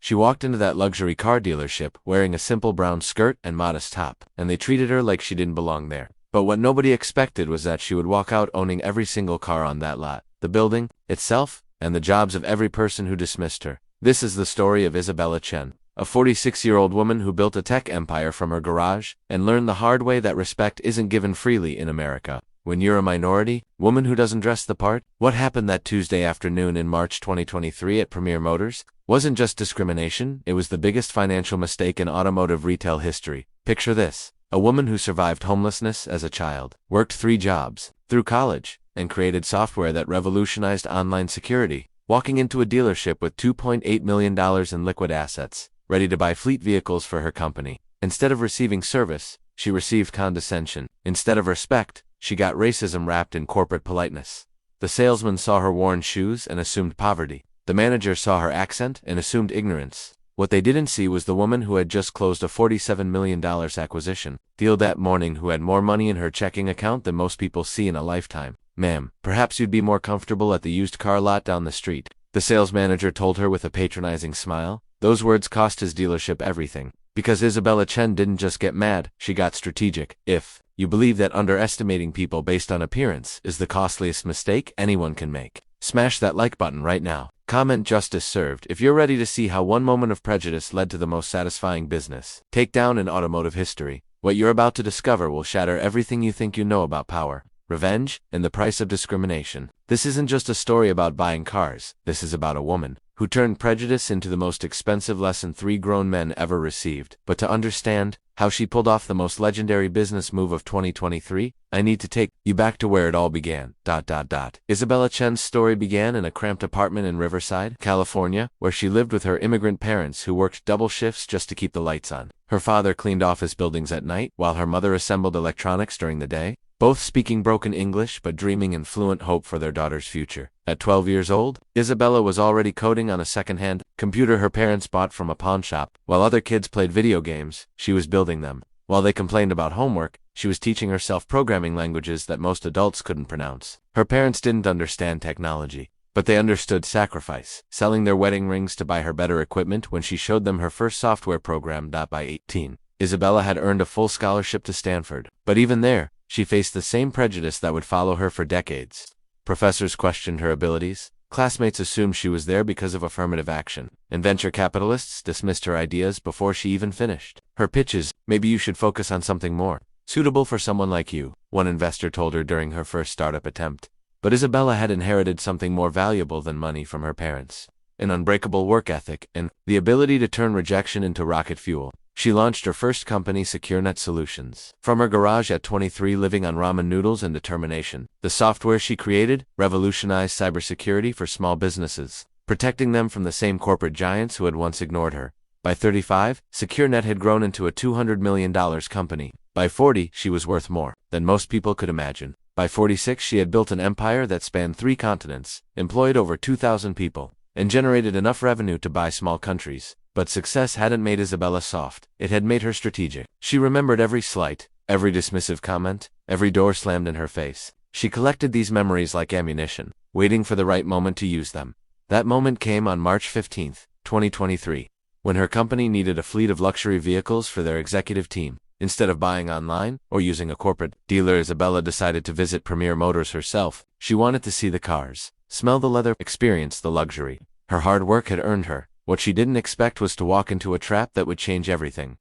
She walked into that luxury car dealership wearing a simple brown skirt and modest top, and they treated her like she didn't belong there. But what nobody expected was that she would walk out owning every single car on that lot, the building itself, and the jobs of every person who dismissed her. This is the story of Isabella Chen, a 46-year-old woman who built a tech empire from her garage and learned the hard way that respect isn't given freely in America. When you're a minority, woman who doesn't dress the part, what happened that Tuesday afternoon in March 2023 at Premier Motors wasn't just discrimination, it was the biggest financial mistake in automotive retail history. Picture this: a woman who survived homelessness as a child, worked 3 jobs through college, and created software that revolutionized online security, walking into a dealership with $2.8 million in liquid assets, ready to buy fleet vehicles for her company. Instead of receiving service, she received condescension. Instead of respect, she got racism wrapped in corporate politeness. The salesman saw her worn shoes and assumed poverty. The manager saw her accent and assumed ignorance. What they didn't see was the woman who had just closed a $47 million acquisition deal that morning, who had more money in her checking account than most people see in a lifetime. "Ma'am, perhaps you'd be more comfortable at the used car lot down the street," the sales manager told her with a patronizing smile. Those words cost his dealership everything. Because Isabella Chen didn't just get mad, she got strategic. If you believe that underestimating people based on appearance is the costliest mistake anyone can make, smash that like button right now. Comment "Justice served" if you're ready to see how one moment of prejudice led to the most satisfying business takedown in automotive history. What you're about to discover will shatter everything you think you know about power, revenge, and the price of discrimination. This isn't just a story about buying cars. This is about a woman who turned prejudice into the most expensive lesson 3 grown men ever received. But to understand how she pulled off the most legendary business move of 2023, I need to take you back to where it all began. Isabella Chen's story began in a cramped apartment in Riverside, California, where she lived with her immigrant parents who worked double shifts just to keep the lights on. Her father cleaned office buildings at night, while her mother assembled electronics during the day, both speaking broken English but dreaming in fluent hope for their daughter's future. At 12 years old, Isabella was already coding on a second-hand computer her parents bought from a pawn shop. While other kids played video games, she was building them. While they complained about homework, she was teaching herself programming languages that most adults couldn't pronounce. Her parents didn't understand technology, but they understood sacrifice, selling their wedding rings to buy her better equipment when she showed them her first software program. By 18, Isabella had earned a full scholarship to Stanford, but even there, she faced the same prejudice that would follow her for decades. Professors questioned her abilities, classmates assumed she was there because of affirmative action, and venture capitalists dismissed her ideas before she even finished her pitches. "Maybe you should focus on something more suitable for someone like you," one investor told her during her first startup attempt. But Isabella had inherited something more valuable than money from her parents: an unbreakable work ethic and the ability to turn rejection into rocket fuel. She launched her first company, SecureNet Solutions, from her garage at 23, living on ramen noodles and determination. The software she created revolutionized cybersecurity for small businesses, protecting them from the same corporate giants who had once ignored her. By 35, SecureNet had grown into a $200 million company. By 40, she was worth more than most people could imagine. By 46, she had built an empire that spanned 3 continents, employed over 2,000 people, and generated enough revenue to buy small countries. But success hadn't made Isabella soft. It had made her strategic. She remembered every slight, every dismissive comment, every door slammed in her face. She collected these memories like ammunition, waiting for the right moment to use them. That moment came on March 15, 2023, when her company needed a fleet of luxury vehicles for their executive team. Instead of buying online or using a corporate dealer, Isabella decided to visit Premier Motors herself. She wanted to see the cars, smell the leather, experience the luxury. Her hard work had earned her. What she didn't expect was to walk into a trap that would change everything.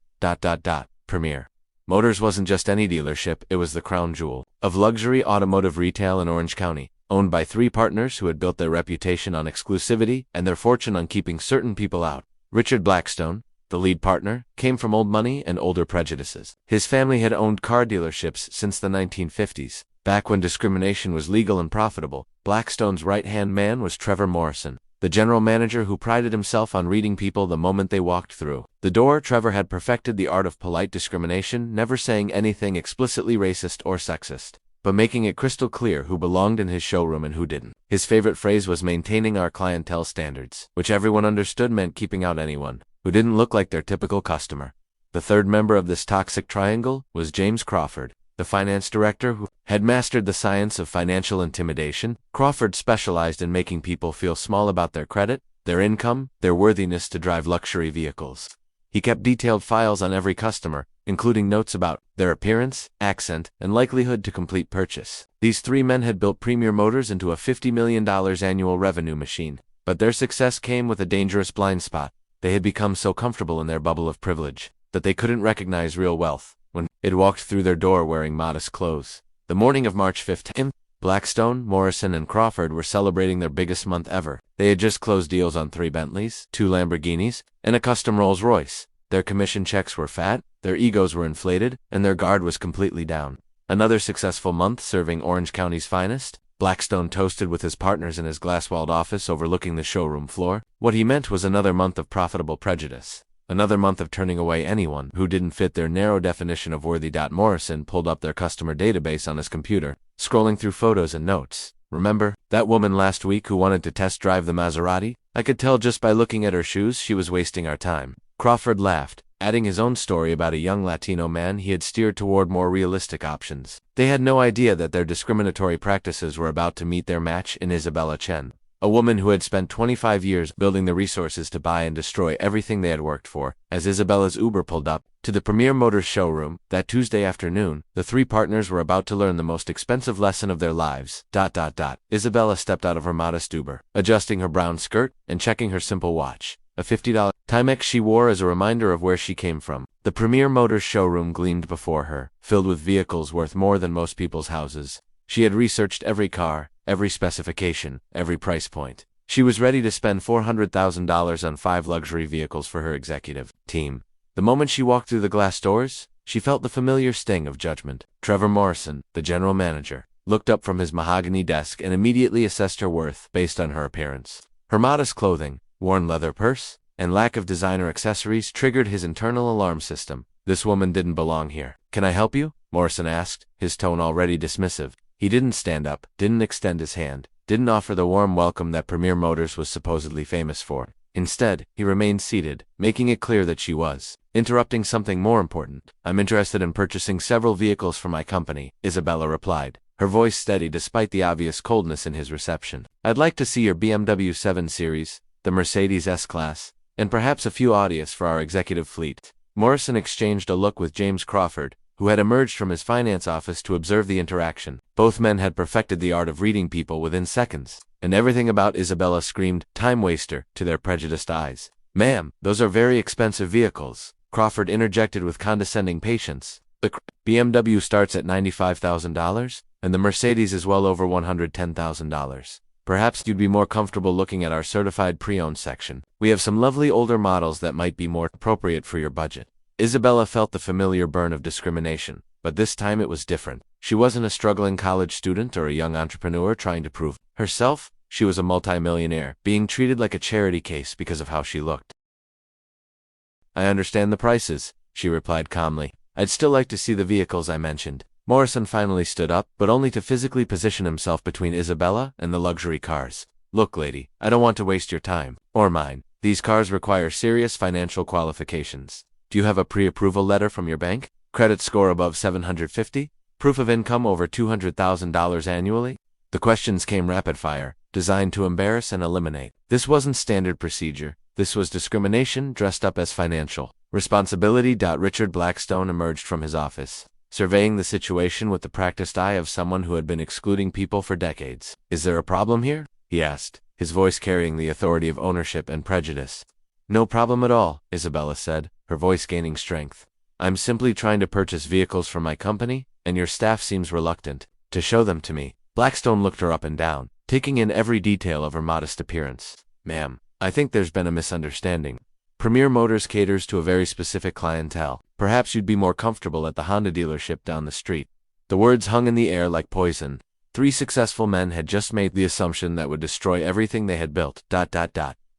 Premier Motors wasn't just any dealership, it was the crown jewel of luxury automotive retail in Orange County, owned by 3 partners who had built their reputation on exclusivity and their fortune on keeping certain people out. Richard Blackstone, the lead partner, came from old money and older prejudices. His family had owned car dealerships since the 1950s, back when discrimination was legal and profitable. Blackstone's right-hand man was Trevor Morrison, the general manager who prided himself on reading people the moment they walked through the door. Trevor had perfected the art of polite discrimination, never saying anything explicitly racist or sexist, but making it crystal clear who belonged in his showroom and who didn't. His favorite phrase was maintaining our clientele standards, which everyone understood meant keeping out anyone who didn't look like their typical customer. The third member of this toxic triangle was James Crawford, the finance director who had mastered the science of financial intimidation. Crawford specialized in making people feel small about their credit, their income, their worthiness to drive luxury vehicles. He kept detailed files on every customer, including notes about their appearance, accent, and likelihood to complete purchase. These three men had built Premier Motors into a $50 million annual revenue machine. But their success came with a dangerous blind spot. They had become so comfortable in their bubble of privilege that they couldn't recognize real wealth when it walked through their door wearing modest clothes. The morning of March 5th, Blackstone, Morrison, and Crawford were celebrating their biggest month ever. They had just closed deals on 3 Bentleys, 2 Lamborghinis, and a custom Rolls-Royce. Their commission checks were fat, their egos were inflated, and their guard was completely down. Another successful month serving Orange County's finest. Blackstone toasted with his partners in his glass-walled office overlooking the showroom floor. What he meant was another month of profitable prejudice. Another month of turning away anyone who didn't fit their narrow definition of worthy. Morrison pulled up their customer database on his computer, scrolling through photos and notes. Remember, that woman last week who wanted to test drive the Maserati? I could tell just by looking at her shoes she was wasting our time. Crawford laughed, adding his own story about a young Latino man he had steered toward more realistic options. They had no idea that their discriminatory practices were about to meet their match in Isabella Chen, a woman who had spent 25 years building the resources to buy and destroy everything they had worked for. As Isabella's Uber pulled up to the Premier Motors showroom that Tuesday afternoon, the three partners were about to learn the most expensive lesson of their lives. Isabella stepped out of her modest Uber, adjusting her brown skirt and checking her simple watch, a $50 Timex she wore as a reminder of where she came from. The Premier Motors showroom gleamed before her, filled with vehicles worth more than most people's houses. She had researched every car, every specification, every price point. She was ready to spend $400,000 on 5 luxury vehicles for her executive team. The moment she walked through the glass doors, she felt the familiar sting of judgment. Trevor Morrison, the general manager, looked up from his mahogany desk and immediately assessed her worth based on her appearance. Her modest clothing, worn leather purse, and lack of designer accessories triggered his internal alarm system. This woman didn't belong here. "Can I help you?" Morrison asked, his tone already dismissive. He didn't stand up, didn't extend his hand, didn't offer the warm welcome that Premier Motors was supposedly famous for. Instead, he remained seated, making it clear that she was interrupting something more important. "I'm interested in purchasing several vehicles for my company," Isabella replied, her voice steady despite the obvious coldness in his reception. "I'd like to see your BMW 7 Series, the Mercedes S-Class, and perhaps a few Audis for our executive fleet." Morrison exchanged a look with James Crawford, who had emerged from his finance office to observe the interaction. Both men had perfected the art of reading people within seconds, and everything about Isabella screamed "time waster" to their prejudiced eyes. "Ma'am, those are very expensive vehicles," Crawford interjected with condescending patience. "The BMW starts at $95,000, and the Mercedes is well over $110,000. Perhaps you'd be more comfortable looking at our certified pre-owned section. We have some lovely older models that might be more appropriate for your budget." Isabella felt the familiar burn of discrimination, but this time it was different. She wasn't a struggling college student or a young entrepreneur trying to prove herself. She was a multimillionaire, being treated like a charity case because of how she looked. "I understand the prices," she replied calmly. "I'd still like to see the vehicles I mentioned." Morrison finally stood up, but only to physically position himself between Isabella and the luxury cars. "Look, lady, I don't want to waste your time, or mine. These cars require serious financial qualifications. Do you have a pre-approval letter from your bank? Credit score above 750? Proof of income over $200,000 annually?" The questions came rapid-fire, designed to embarrass and eliminate. This wasn't standard procedure. This was discrimination dressed up as financial responsibility. Richard Blackstone emerged from his office, surveying the situation with the practiced eye of someone who had been excluding people for decades. "Is there a problem here?" he asked, his voice carrying the authority of ownership and prejudice. "No problem at all," Isabella said, her voice gaining strength. "I'm simply trying to purchase vehicles for my company, and your staff seems reluctant to show them to me." Blackstone looked her up and down, taking in every detail of her modest appearance. "Ma'am, I think there's been a misunderstanding. Premier Motors caters to a very specific clientele. Perhaps you'd be more comfortable at the Honda dealership down the street." The words hung in the air like poison. 3 successful men had just made the assumption that would destroy everything they had built.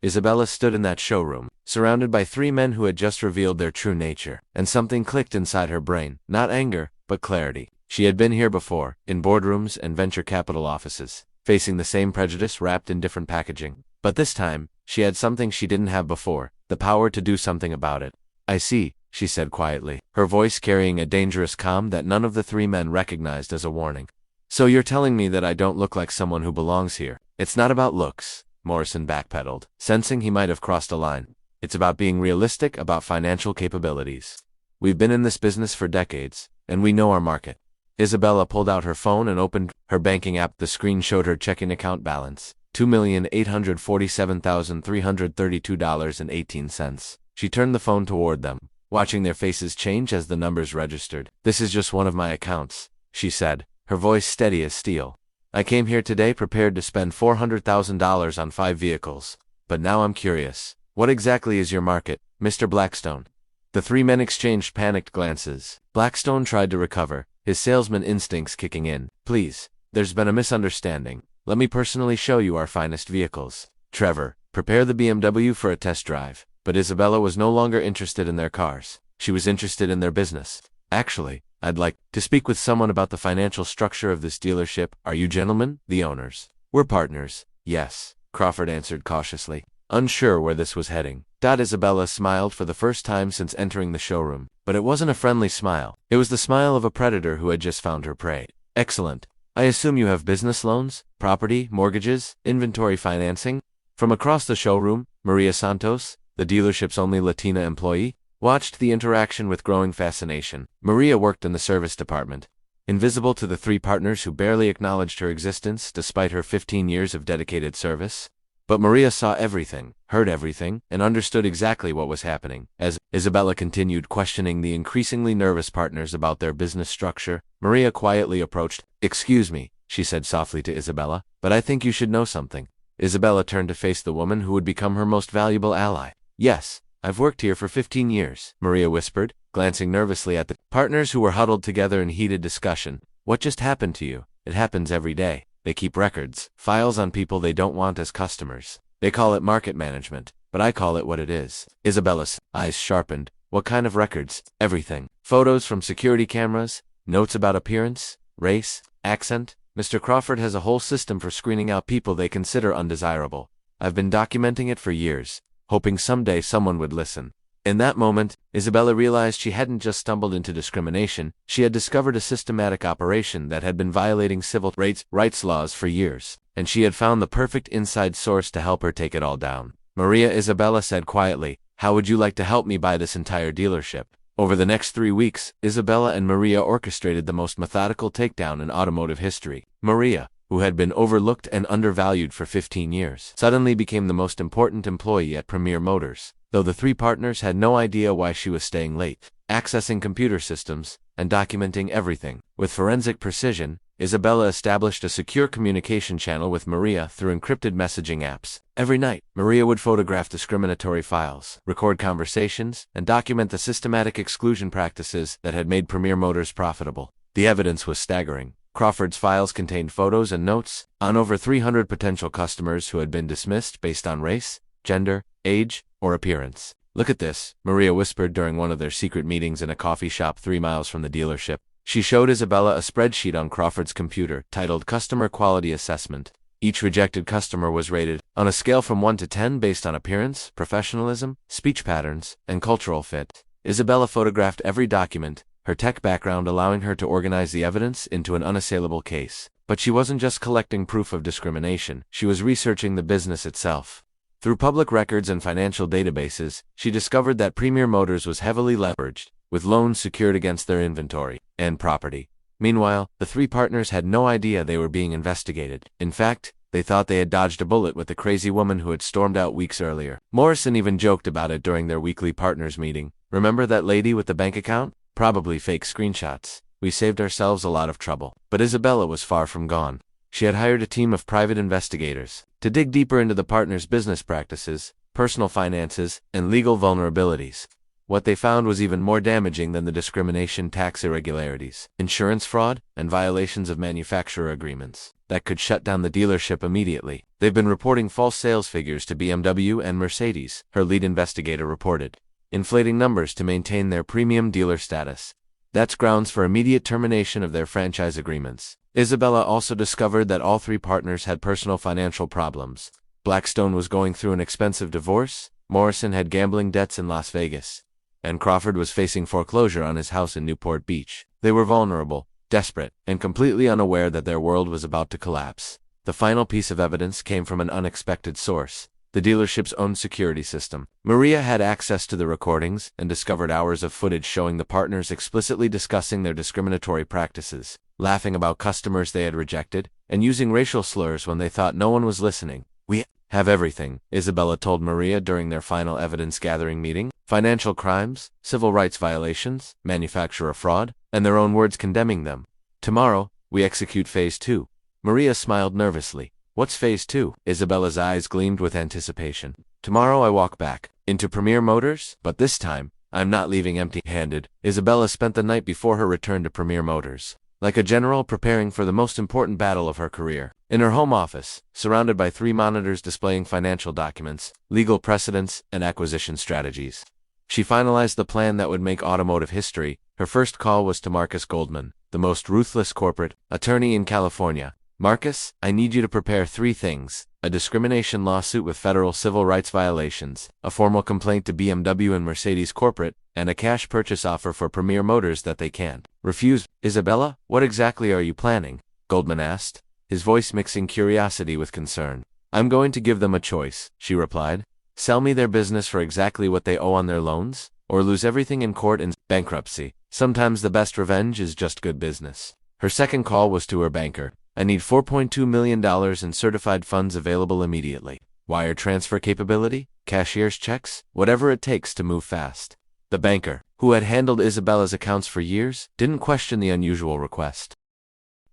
Isabella stood in that showroom, surrounded by 3 men who had just revealed their true nature, and something clicked inside her brain. Not anger, but clarity. She had been here before, in boardrooms and venture capital offices, facing the same prejudice wrapped in different packaging. But this time, she had something she didn't have before, the power to do something about it. "I see," she said quietly, her voice carrying a dangerous calm that none of the 3 men recognized as a warning. "So you're telling me that I don't look like someone who belongs here? It's not about looks. Morrison backpedaled, sensing he might have crossed a line. It's about being realistic about financial capabilities. We've been in this business for decades, and we know our market. Isabella pulled out her phone and opened her banking app. The screen showed her checking account balance, $2,847,332.18. She turned the phone toward them, watching their faces change as the numbers registered. "This is just one of my accounts," she said, her voice steady as steel. "I came here today prepared to spend $400,000 on 5 vehicles. But now I'm curious. What exactly is your market, Mr. Blackstone?" The 3 men exchanged panicked glances. Blackstone tried to recover, his salesman instincts kicking in. "Please, there's been a misunderstanding. Let me personally show you our finest vehicles. Trevor, prepare the BMW for a test drive." But Isabella was no longer interested in their cars. She was interested in their business. "Actually, I'd like to speak with someone about the financial structure of this dealership. Are you gentlemen the owners?" "We're partners, yes," Crawford answered cautiously, unsure where this was heading. Isabella smiled for the first time since entering the showroom, but it wasn't a friendly smile. It was the smile of a predator who had just found her prey. "Excellent. I assume you have business loans, property, mortgages, inventory financing?" From across the showroom, Maria Santos, the dealership's only Latina employee, watched the interaction with growing fascination. Maria worked in the service department, invisible to the 3 partners who barely acknowledged her existence despite her 15 years of dedicated service. But Maria saw everything, heard everything, and understood exactly what was happening. As Isabella continued questioning the increasingly nervous partners about their business structure, Maria quietly approached. "Excuse me," she said softly to Isabella, "but I think you should know something." Isabella turned to face the woman who would become her most valuable ally. "Yes, I've worked here for 15 years, Maria whispered, glancing nervously at the partners who were huddled together in heated discussion. "What just happened to you?" "It happens every day. They keep records, files on people they don't want as customers. They call it market management, but I call it what it is." Isabella's eyes sharpened. "What kind of records?" "Everything. Photos from security cameras, notes about appearance, race, accent. Mr. Crawford has a whole system for screening out people they consider undesirable. I've been documenting it for years, hoping someday someone would listen." In that moment, Isabella realized she hadn't just stumbled into discrimination, she had discovered a systematic operation that had been violating civil rights laws for years, and she had found the perfect inside source to help her take it all down. "Maria," Isabella said quietly, "how would you like to help me buy this entire dealership?" Over the next 3 weeks, Isabella and Maria orchestrated the most methodical takedown in automotive history. Maria, who had been overlooked and undervalued for 15 years, suddenly became the most important employee at Premier Motors, though the 3 partners had no idea why she was staying late, accessing computer systems, and documenting everything. With forensic precision, Isabella established a secure communication channel with Maria through encrypted messaging apps. Every night, Maria would photograph discriminatory files, record conversations, and document the systematic exclusion practices that had made Premier Motors profitable. The evidence was staggering. Crawford's files contained photos and notes on over 300 potential customers who had been dismissed based on race, gender, age, or appearance. "Look at this," Maria whispered during one of their secret meetings in a coffee shop 3 miles from the dealership. She showed Isabella a spreadsheet on Crawford's computer titled Customer Quality Assessment. Each rejected customer was rated on a scale from 1 to 10 based on appearance, professionalism, speech patterns, and cultural fit. Isabella photographed every document, her tech background allowing her to organize the evidence into an unassailable case. But she wasn't just collecting proof of discrimination, she was researching the business itself. Through public records and financial databases, she discovered that Premier Motors was heavily leveraged, with loans secured against their inventory and property. Meanwhile, the 3 partners had no idea they were being investigated. In fact, they thought they had dodged a bullet with the crazy woman who had stormed out weeks earlier. Morrison even joked about it during their weekly partners meeting. "Remember that lady with the bank account? Probably fake screenshots. We saved ourselves a lot of trouble." But Isabella was far from gone. She had hired a team of private investigators to dig deeper into the partners' business practices, personal finances, and legal vulnerabilities. What they found was even more damaging than the discrimination, tax irregularities, insurance fraud, and violations of manufacturer agreements that could shut down the dealership immediately. "They've been reporting false sales figures to BMW and Mercedes," her lead investigator reported, inflating numbers to maintain their premium dealer status. That's grounds for immediate termination of their franchise agreements. Isabella also discovered that all 3 partners had personal financial problems. Blackstone was going through an expensive divorce, Morrison had gambling debts in Las Vegas, and Crawford was facing foreclosure on his house in Newport Beach. They were vulnerable, desperate, and completely unaware that their world was about to collapse. The final piece of evidence came from an unexpected source: the dealership's own security system. Maria had access to the recordings and discovered hours of footage showing the partners explicitly discussing their discriminatory practices, laughing about customers they had rejected, and using racial slurs when they thought no one was listening. "We have everything," Isabella told Maria during their final evidence-gathering meeting: financial crimes, civil rights violations, manufacturer fraud, and their own words condemning them. "Tomorrow, we execute Phase 2. Maria smiled nervously. "What's Phase 2? Isabella's eyes gleamed with anticipation. "Tomorrow I walk back into Premier Motors, but this time, I'm not leaving empty-handed." Isabella spent the night before her return to Premier Motors like a general preparing for the most important battle of her career. In her home office, surrounded by 3 monitors displaying financial documents, legal precedents, and acquisition strategies, she finalized the plan that would make automotive history. Her first call was to Marcus Goldman, the most ruthless corporate attorney in California. "Marcus, I need you to prepare 3 things: a discrimination lawsuit with federal civil rights violations, a formal complaint to BMW and Mercedes corporate, and a cash purchase offer for Premier Motors that they can't refuse." "Isabella, what exactly are you planning?" Goldman asked, his voice mixing curiosity with concern. "I'm going to give them a choice," she replied. "Sell me their business for exactly what they owe on their loans, or lose everything in court and bankruptcy. Sometimes the best revenge is just good business." Her second call was to her banker. "I need $4.2 million in certified funds available immediately. Wire transfer capability, cashier's checks, whatever it takes to move fast." The banker, who had handled Isabella's accounts for years, didn't question the unusual request.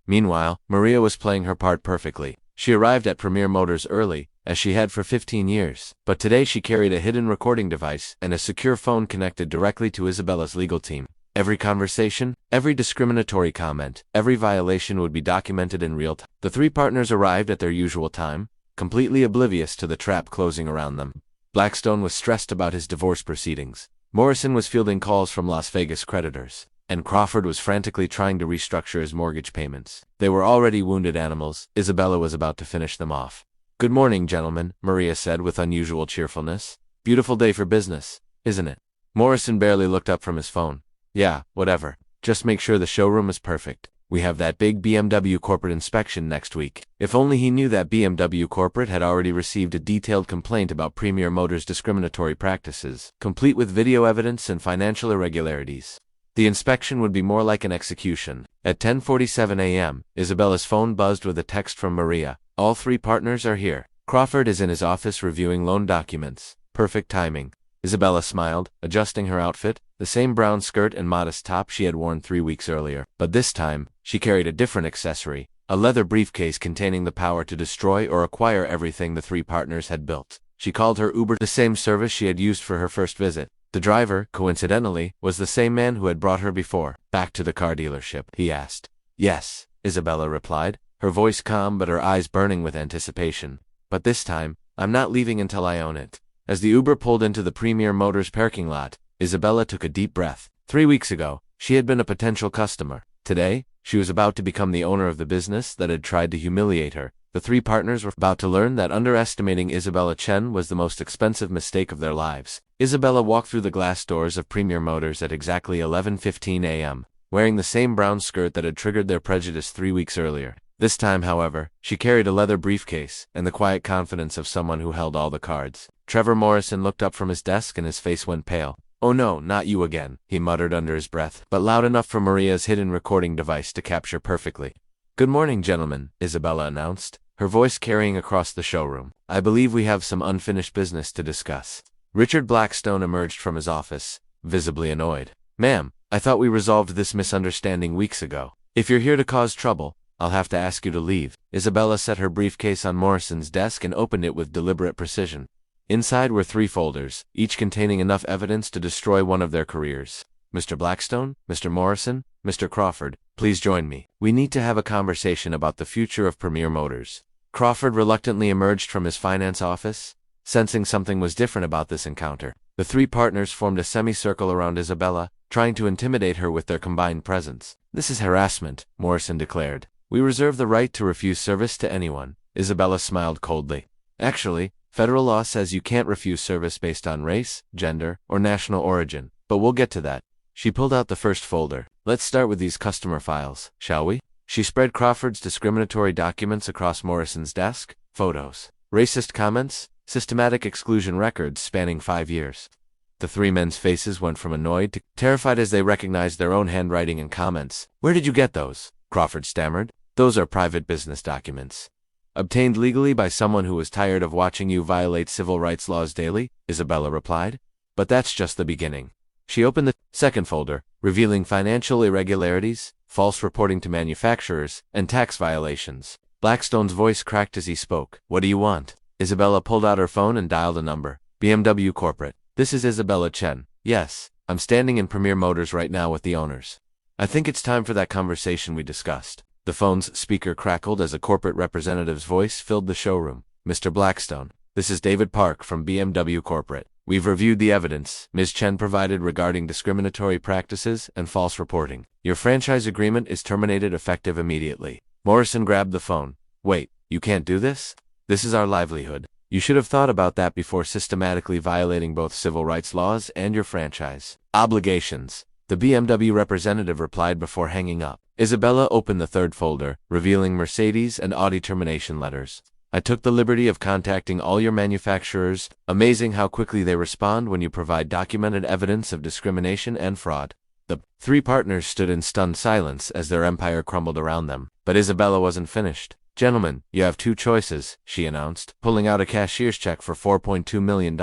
Meanwhile, Maria was playing her part perfectly. She arrived at Premier Motors early, as she had for 15 years, but today she carried a hidden recording device and a secure phone connected directly to Isabella's legal team. Every conversation, every discriminatory comment, every violation would be documented in real time. The 3 partners arrived at their usual time, completely oblivious to the trap closing around them. Blackstone was stressed about his divorce proceedings. Morrison was fielding calls from Las Vegas creditors, and Crawford was frantically trying to restructure his mortgage payments. They were already wounded animals. Isabella was about to finish them off. "Good morning, gentlemen," Maria said with unusual cheerfulness. "Beautiful day for business, isn't it?" Morrison barely looked up from his phone. "Yeah, whatever. Just make sure the showroom is perfect. We have that big BMW corporate inspection next week." If only he knew that BMW corporate had already received a detailed complaint about Premier Motors' discriminatory practices, complete with video evidence and financial irregularities. The inspection would be more like an execution. At 10:47 a.m., Isabella's phone buzzed with a text from Maria. "All 3 partners are here. Crawford is in his office reviewing loan documents." Perfect timing. Isabella smiled, adjusting her outfit, the same brown skirt and modest top she had worn 3 weeks earlier. But this time, she carried a different accessory, a leather briefcase containing the power to destroy or acquire everything the 3 partners had built. She called her Uber, the same service she had used for her first visit. The driver, coincidentally, was the same man who had brought her before. "Back to the car dealership?" he asked. "Yes," Isabella replied, her voice calm but her eyes burning with anticipation. "But this time, I'm not leaving until I own it." As the Uber pulled into the Premier Motors parking lot, Isabella took a deep breath. 3 weeks ago, she had been a potential customer. Today, she was about to become the owner of the business that had tried to humiliate her. The 3 partners were about to learn that underestimating Isabella Chen was the most expensive mistake of their lives. Isabella walked through the glass doors of Premier Motors at exactly 11:15 a.m., wearing the same brown skirt that had triggered their prejudice 3 weeks earlier. This time, however, she carried a leather briefcase and the quiet confidence of someone who held all the cards. Trevor Morrison looked up from his desk and his face went pale. "Oh no, not you again," he muttered under his breath, but loud enough for Maria's hidden recording device to capture perfectly. "Good morning, gentlemen," Isabella announced, her voice carrying across the showroom. "I believe we have some unfinished business to discuss." Richard Blackstone emerged from his office, visibly annoyed. "Ma'am, I thought we resolved this misunderstanding weeks ago. If you're here to cause trouble, I'll have to ask you to leave." Isabella set her briefcase on Morrison's desk and opened it with deliberate precision. Inside were 3 folders, each containing enough evidence to destroy one of their careers. "Mr. Blackstone, Mr. Morrison, Mr. Crawford, please join me. We need to have a conversation about the future of Premier Motors." Crawford reluctantly emerged from his finance office, sensing something was different about this encounter. The 3 partners formed a semicircle around Isabella, trying to intimidate her with their combined presence. "This is harassment," Morrison declared. "We reserve the right to refuse service to anyone." Isabella smiled coldly. "Actually, federal law says you can't refuse service based on race, gender, or national origin, but we'll get to that." She pulled out the first folder. "Let's start with these customer files, shall we?" She spread Crawford's discriminatory documents across Morrison's desk, photos, racist comments, systematic exclusion records spanning 5 years. The three men's faces went from annoyed to terrified as they recognized their own handwriting and comments. "Where did you get those?" Crawford stammered. "Those are private business documents. Obtained legally by someone who was tired of watching you violate civil rights laws daily," Isabella replied. "But that's just the beginning." She opened the second folder, revealing financial irregularities, false reporting to manufacturers, and tax violations. Blackstone's voice cracked as he spoke. "What do you want?" Isabella pulled out her phone and dialed a number. BMW Corporate. "This is Isabella Chen." "Yes, I'm standing in Premier Motors right now with the owners. I think it's time for that conversation we discussed." The phone's speaker crackled as a corporate representative's voice filled the showroom. "Mr. Blackstone, this is David Park from BMW Corporate. We've reviewed the evidence Ms. Chen provided regarding discriminatory practices and false reporting. Your franchise agreement is terminated effective immediately." Morrison grabbed the phone. "Wait, you can't do this? This is our livelihood. You should have thought about that before systematically violating both civil rights laws and your franchise obligations," the BMW representative replied before hanging up. Isabella opened the third folder, revealing Mercedes and Audi termination letters. "I took the liberty of contacting all your manufacturers. Amazing how quickly they respond when you provide documented evidence of discrimination and fraud." The three partners stood in stunned silence as their empire crumbled around them. But Isabella wasn't finished. "Gentlemen, you have two choices," she announced, pulling out a cashier's check for $4.2 million.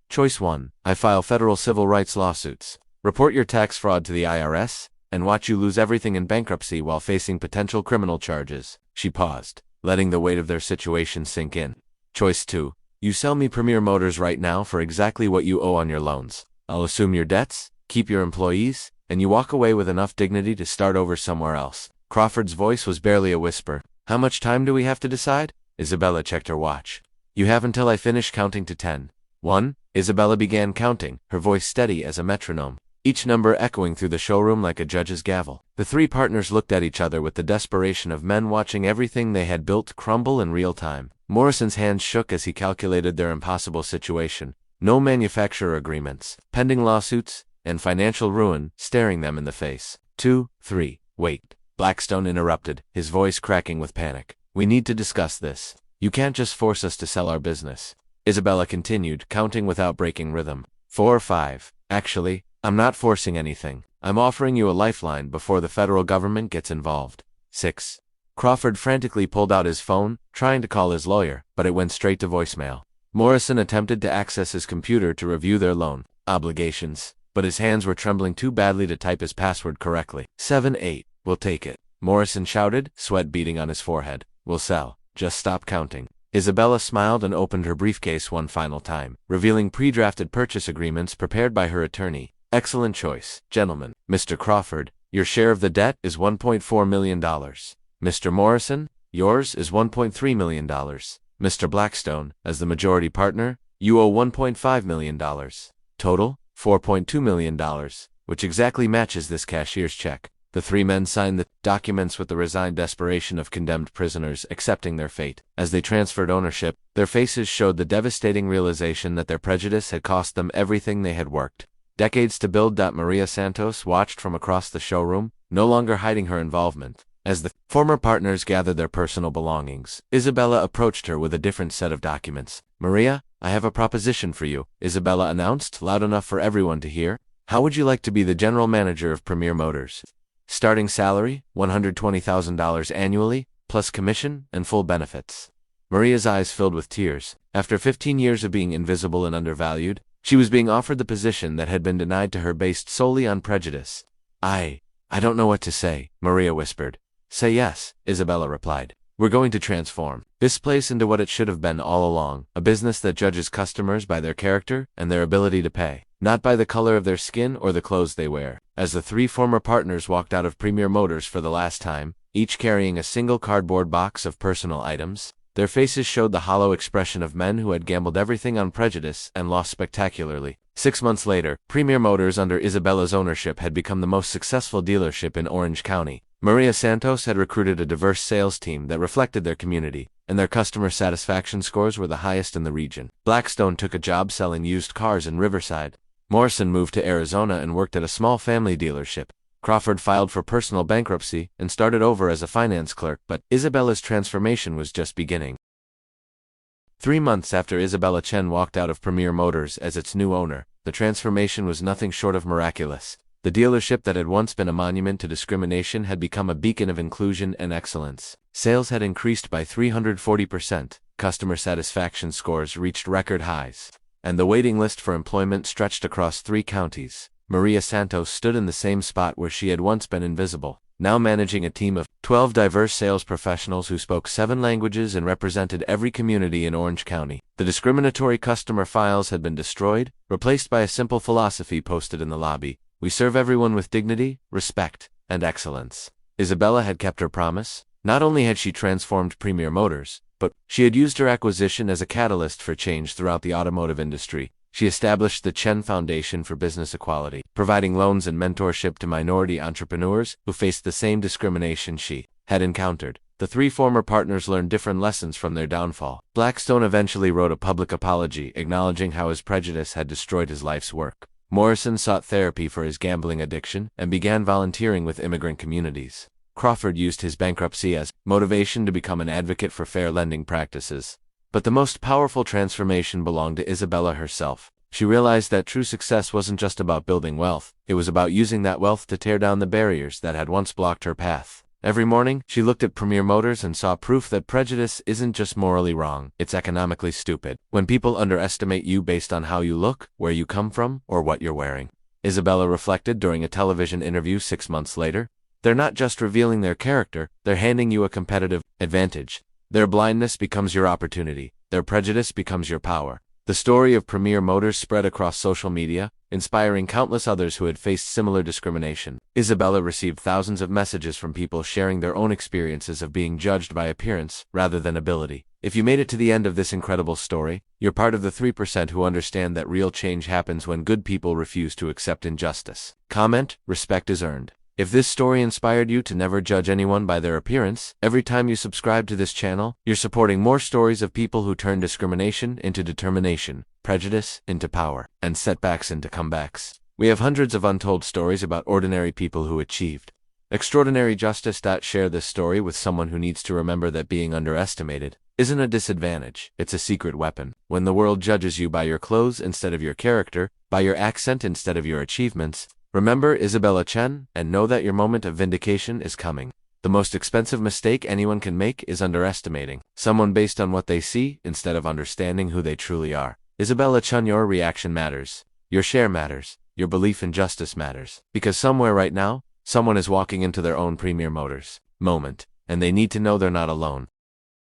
"Choice 1, I file federal civil rights lawsuits, report your tax fraud to the IRS, and watch you lose everything in bankruptcy while facing potential criminal charges." She paused, letting the weight of their situation sink in. "Choice 2, you sell me Premier Motors right now for exactly what you owe on your loans. I'll assume your debts, keep your employees, and you walk away with enough dignity to start over somewhere else." Crawford's voice was barely a whisper. "How much time do we have to decide?" Isabella checked her watch. "You have until I finish counting to 10. 1. Isabella began counting, her voice steady as a metronome, each number echoing through the showroom like a judge's gavel. The three partners looked at each other with the desperation of men watching everything they had built crumble in real time. Morrison's hands shook as he calculated their impossible situation. No manufacturer agreements, pending lawsuits, and financial ruin staring them in the face. 2, 3, wait. Blackstone interrupted, his voice cracking with panic. "We need to discuss this. You can't just force us to sell our business." Isabella continued, counting without breaking rhythm. 4, 5. "Actually, I'm not forcing anything. I'm offering you a lifeline before the federal government gets involved." 6. Crawford frantically pulled out his phone, trying to call his lawyer, but it went straight to voicemail. Morrison attempted to access his computer to review their loan obligations, but his hands were trembling too badly to type his password correctly. 7, 8. "We'll take it," Morrison shouted, sweat beading on his forehead. "We'll sell. Just stop counting." Isabella smiled and opened her briefcase one final time, revealing pre-drafted purchase agreements prepared by her attorney. "Excellent choice, gentlemen. Mr. Crawford, your share of the debt is $1.4 million. Mr. Morrison, yours is $1.3 million. Mr. Blackstone, as the majority partner, you owe $1.5 million. Total, $4.2 million, which exactly matches this cashier's check." The three men signed the documents with the resigned desperation of condemned prisoners accepting their fate. As they transferred ownership, their faces showed the devastating realization that their prejudice had cost them everything they had worked decades to build. Maria Santos watched from across the showroom, no longer hiding her involvement. As the former partners gathered their personal belongings, Isabella approached her with a different set of documents. "Maria, I have a proposition for you," Isabella announced, loud enough for everyone to hear. "How would you like to be the general manager of Premier Motors? Starting salary, $120,000 annually, plus commission and full benefits." Maria's eyes filled with tears. After 15 years of being invisible and undervalued, she was being offered the position that had been denied to her based solely on prejudice. I don't know what to say," Maria whispered. "Say yes," Isabella replied. "We're going to transform this place into what it should have been all along, a business that judges customers by their character and their ability to pay, not by the color of their skin or the clothes they wear." As the three former partners walked out of Premier Motors for the last time, each carrying a single cardboard box of personal items, their faces showed the hollow expression of men who had gambled everything on prejudice and lost spectacularly. 6 months later, Premier Motors under Isabella's ownership had become the most successful dealership in Orange County. Maria Santos had recruited a diverse sales team that reflected their community, and their customer satisfaction scores were the highest in the region. Blackstone took a job selling used cars in Riverside. Morrison moved to Arizona and worked at a small family dealership. Crawford filed for personal bankruptcy and started over as a finance clerk, but Isabella's transformation was just beginning. 3 months after Isabella Chen walked out of Premier Motors as its new owner, the transformation was nothing short of miraculous. The dealership that had once been a monument to discrimination had become a beacon of inclusion and excellence. Sales had increased by 340%, customer satisfaction scores reached record highs, and the waiting list for employment stretched across 3 counties. Maria Santos stood in the same spot where she had once been invisible, now managing a team of 12 diverse sales professionals who spoke 7 languages and represented every community in Orange County. The discriminatory customer files had been destroyed, replaced by a simple philosophy posted in the lobby: "We serve everyone with dignity, respect, and excellence." Isabella had kept her promise. Not only had she transformed Premier Motors, but she had used her acquisition as a catalyst for change throughout the automotive industry. She established the Chen Foundation for Business Equality, providing loans and mentorship to minority entrepreneurs who faced the same discrimination she had encountered. The 3 former partners learned different lessons from their downfall. Blackstone eventually wrote a public apology, acknowledging how his prejudice had destroyed his life's work. Morrison sought therapy for his gambling addiction and began volunteering with immigrant communities. Crawford used his bankruptcy as motivation to become an advocate for fair lending practices. But the most powerful transformation belonged to Isabella herself. She realized that true success wasn't just about building wealth, it was about using that wealth to tear down the barriers that had once blocked her path. Every morning, she looked at Premier Motors and saw proof that prejudice isn't just morally wrong, it's economically stupid. When people underestimate you based on how you look, where you come from, or what you're wearing. Isabella reflected during a television interview 6 months later, they're not just revealing their character, they're handing you a competitive advantage. Their blindness becomes your opportunity. Their prejudice becomes your power. The story of Premier Motors spread across social media, inspiring countless others who had faced similar discrimination. Isabella received thousands of messages from people sharing their own experiences of being judged by appearance rather than ability. If you made it to the end of this incredible story, you're part of the 3% who understand that real change happens when good people refuse to accept injustice. Comment: respect is earned. If this story inspired you to never judge anyone by their appearance, every time you subscribe to this channel, you're supporting more stories of people who turn discrimination into determination, prejudice into power, and setbacks into comebacks. We have hundreds of untold stories about ordinary people who achieved extraordinary justice. Share this story with someone who needs to remember that being underestimated isn't a disadvantage, it's a secret weapon. When the world judges you by your clothes instead of your character, by your accent instead of your achievements, remember Isabella Chen and know that your moment of vindication is coming. The most expensive mistake anyone can make is underestimating someone based on what they see instead of understanding who they truly are. Isabella Chen, your reaction matters. Your share matters. Your belief in justice matters. Because somewhere right now, someone is walking into their own Premier Motors moment, and they need to know they're not alone.